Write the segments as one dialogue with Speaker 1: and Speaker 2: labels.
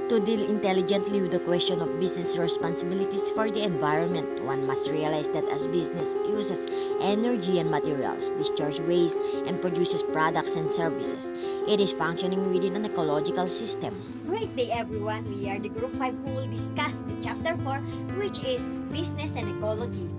Speaker 1: To deal intelligently with the question of business responsibilities for the environment, one must realize that as business uses energy and materials, discharges waste, and produces products and services, it is functioning within an ecological system.
Speaker 2: Great day everyone! We are the Group 5 who will discuss the Chapter 4, which is Business and Ecology.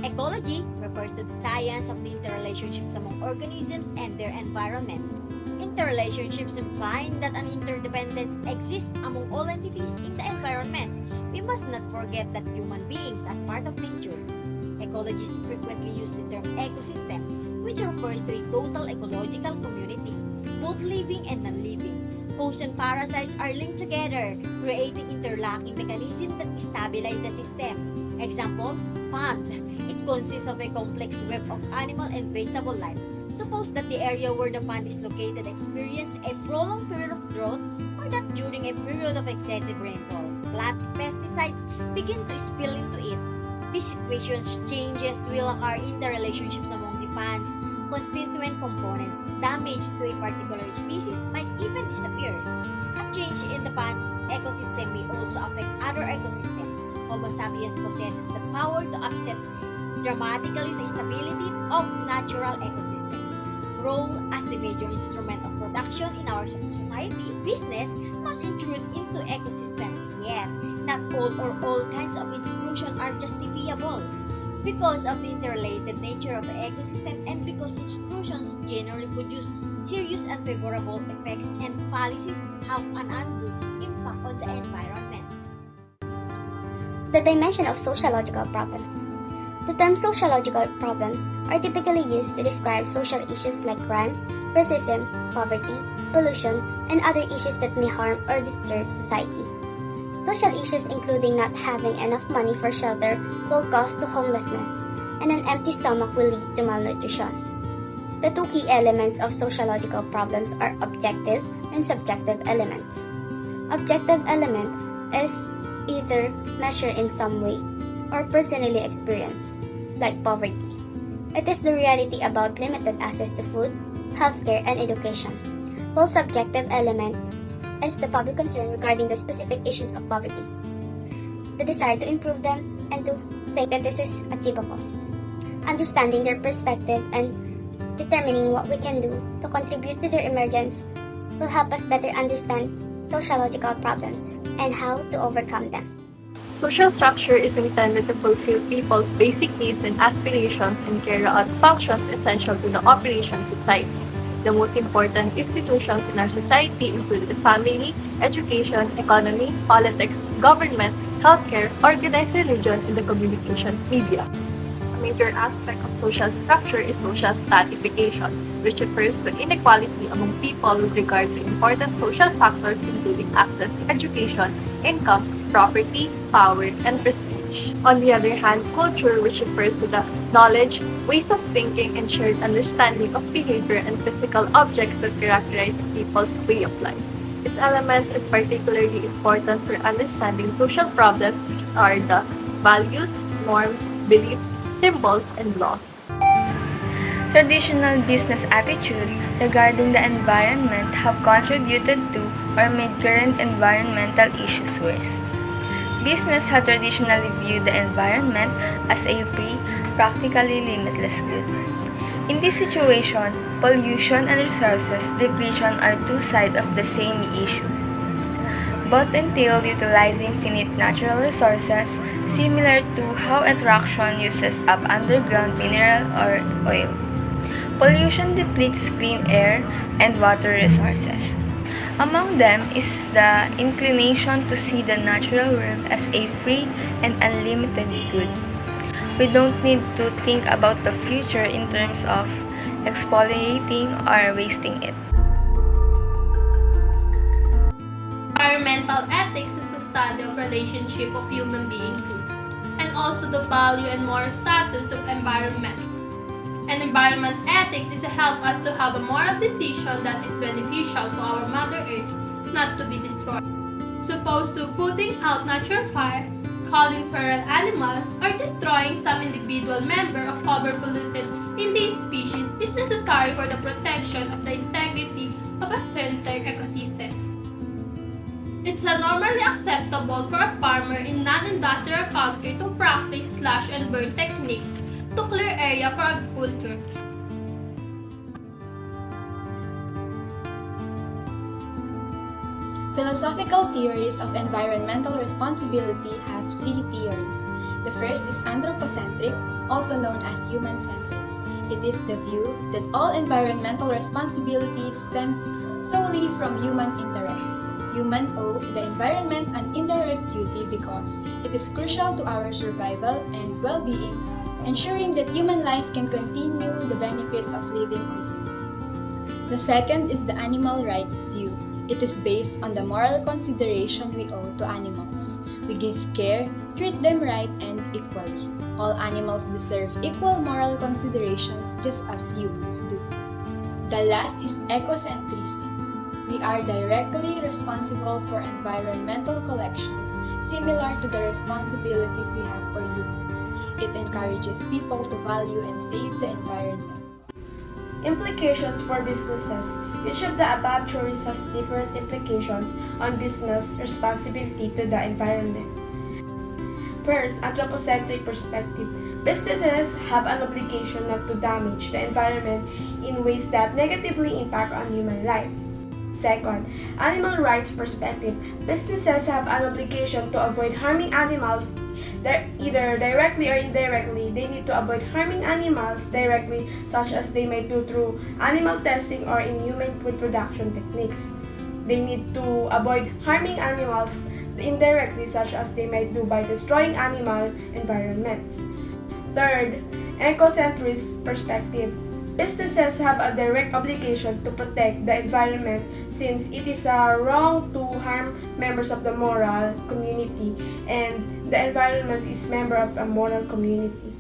Speaker 2: Ecology refers to the science of the interrelationships among organisms and their environments. Interrelationships implying that an interdependence exists among all entities in the environment. We must not forget that human beings are part of nature. Ecologists frequently use the term ecosystem, which refers to a total ecological community, both living and non-living. Hosts and parasites are linked together, creating interlocking mechanisms that stabilize the system. Example, pond. It consists of a complex web of animal and vegetable life. Suppose that the area where the pond is located experiences a prolonged period of drought or that during a period of excessive rainfall, plant pesticides begin to spill into it. These situations changes will occur in the relationships among the pond's constituent components. Damage to a particular species might even disappear. A change in the pond's ecosystem may also affect other ecosystems. Homo sapiens possesses the power to upset dramatically the stability of natural ecosystems. Role as the major instrument of production in our society, business must intrude into ecosystems, yet not all kinds of intrusion are justifiable because of the interrelated nature of the ecosystem and because intrusions generally produce serious unfavorable effects and policies have an undue impact on the environment.
Speaker 3: The dimension of sociological problems. The term sociological problems are typically used to describe social issues like crime, racism, poverty, pollution, and other issues that may harm or disturb society. Social issues including not having enough money for shelter will cause to homelessness, and an empty stomach will lead to malnutrition. The two key elements of sociological problems are objective and subjective elements. Objective element is either measured in some way or personally experienced, like poverty. It is the reality about limited access to food, healthcare, and education, while subjective element is the public concern regarding the specific issues of poverty, the desire to improve them, and to think that this is achievable. Understanding their perspective and determining what we can do to contribute to their emergence will help us better understand sociological problems and how to overcome them.
Speaker 4: Social structure is intended to fulfill people's basic needs and aspirations and carry out functions essential to the operation of society. The most important institutions in our society include the family, education, economy, politics, government, healthcare, organized religion, and the communications media. A major aspect of social structure is social stratification, which refers to inequality among people with regard to important social factors including access to education, income, property, power, and prestige. On the other hand, culture, which refers to the knowledge, ways of thinking, and shared understanding of behavior and physical objects that characterize people's way of life. This element is particularly important for understanding social problems, which are the values, norms, beliefs, symbols, and laws.
Speaker 5: Traditional business attitude regarding the environment have contributed to or made current environmental issues worse. Business had traditionally viewed the environment as a free, practically limitless good. In this situation, pollution and resources depletion are two sides of the same issue. Both entail utilizing finite natural resources, similar to how extraction uses up underground mineral or oil. Pollution depletes clean air and water resources. Among them is the inclination to see the natural world as a free and unlimited good. We don't need to think about the future in terms of exfoliating or wasting it.
Speaker 6: Environmental ethics is the study of relationship of human beings to, and also the value and moral status of environment. And environment ethics is to help us to have a moral decision that is beneficial to our Mother Earth, not to be destroyed. Supposed to putting out natural fire, calling feral animal, or destroying some individual member of overpolluted Indian species is necessary for the protection of the integrity of a centered ecosystem. It's normally acceptable for a farmer in non-industrial country to practice slash and burn techniques to clear area for agriculture.
Speaker 7: Philosophical theories of environmental responsibility have three theories. The first is anthropocentric, also known as human-centric. It is the view that all environmental responsibility stems solely from human interest. Humans owe the environment an indirect duty because it is crucial to our survival and well-being, ensuring that human life can continue the benefits of living on Earth. The second is the animal rights view. It is based on the moral consideration we owe to animals. We give care, treat them right and equally. All animals deserve equal moral considerations just as humans do. The last is ecocentrism. We are directly responsible for environmental collections, similar to the responsibilities we have for humans. It encourages people to value and save the environment.
Speaker 8: Implications for businesses. Each of the above theories has different implications on business responsibility to the environment. First, anthropocentric perspective. Businesses have an obligation not to damage the environment in ways that negatively impact on human life. Second, animal rights perspective. Businesses have an obligation to avoid harming animals either directly or indirectly. They need to avoid harming animals directly, such as they may do through animal testing or in human food production techniques. They need to avoid harming animals indirectly, such as they may do by destroying animal environments. Third, ecocentric perspective. Businesses have a direct obligation to protect the environment since it is wrong to harm members of the moral community and the environment is member of a moral community.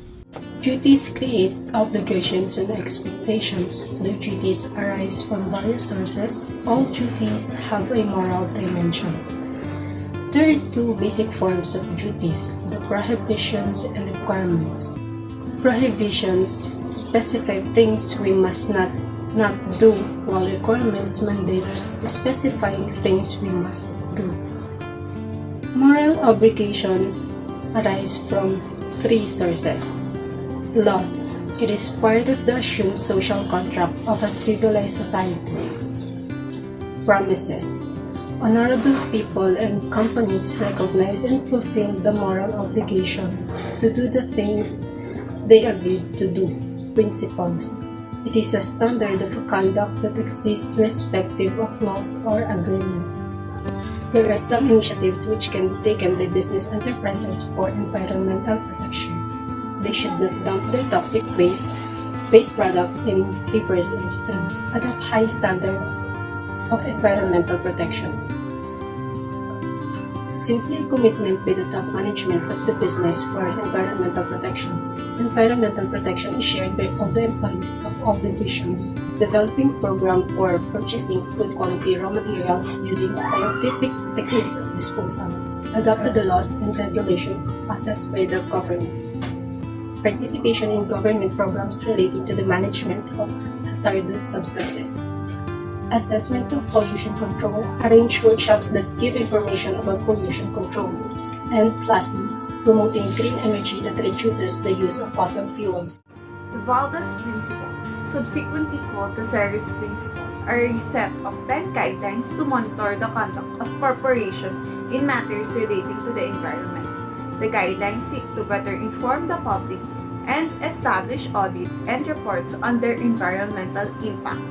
Speaker 9: Duties create obligations and expectations. The duties arise from various sources. All duties have a moral dimension. There are two basic forms of duties, the prohibitions and requirements. Prohibitions specify things we must not do, while requirements mandates specifying things we must do. Moral obligations arise from three sources. Laws. It is part of the assumed social contract of a civilized society. Promises. Honorable people and companies recognize and fulfill the moral obligation to do the things they agreed to do. Principles. It is a standard of conduct that exists irrespective of laws or agreements. There are some initiatives which can be taken by business enterprises for environmental protection. They should not dump their toxic waste product in rivers and streams. Adopt high standards of environmental protection. Sincere commitment by the top management of the business for environmental protection. Environmental protection is shared by all the employees of all divisions. Developing program for purchasing good quality raw materials using scientific techniques of disposal. Adapt to the laws and regulation assessed by the government. Participation in government programs relating to the management of hazardous substances. Assessment of pollution control, arrange workshops that give information about pollution control. And lastly, promoting green energy that reduces the use of fossil fuels.
Speaker 10: The Valdez Principle, subsequently called the Cherish Principle, are a set of 10 guidelines to monitor the conduct of corporations in matters relating to the environment. The guidelines seek to better inform the public and establish audit and reports on their environmental impact.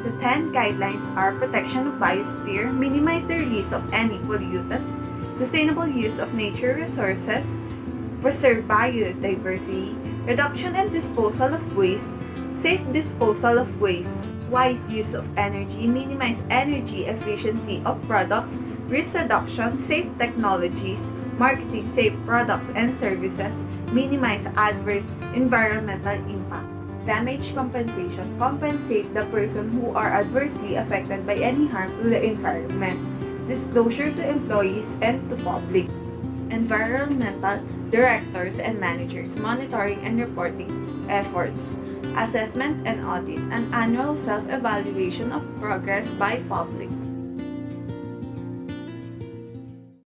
Speaker 10: The 10 guidelines are protection of biosphere, minimize the release of any pollutant, sustainable use of nature resources, preserve biodiversity, reduction and disposal of waste, safe disposal of waste, wise use of energy, minimize energy efficiency of products, risk reduction, safe technologies, marketing safe products and services, minimize adverse environmental impact. Damage compensation, compensate the person who are adversely affected by any harm to the environment. Disclosure to employees and to public. Environmental directors and managers, monitoring and reporting efforts. Assessment and audit, an annual self-evaluation of progress by public.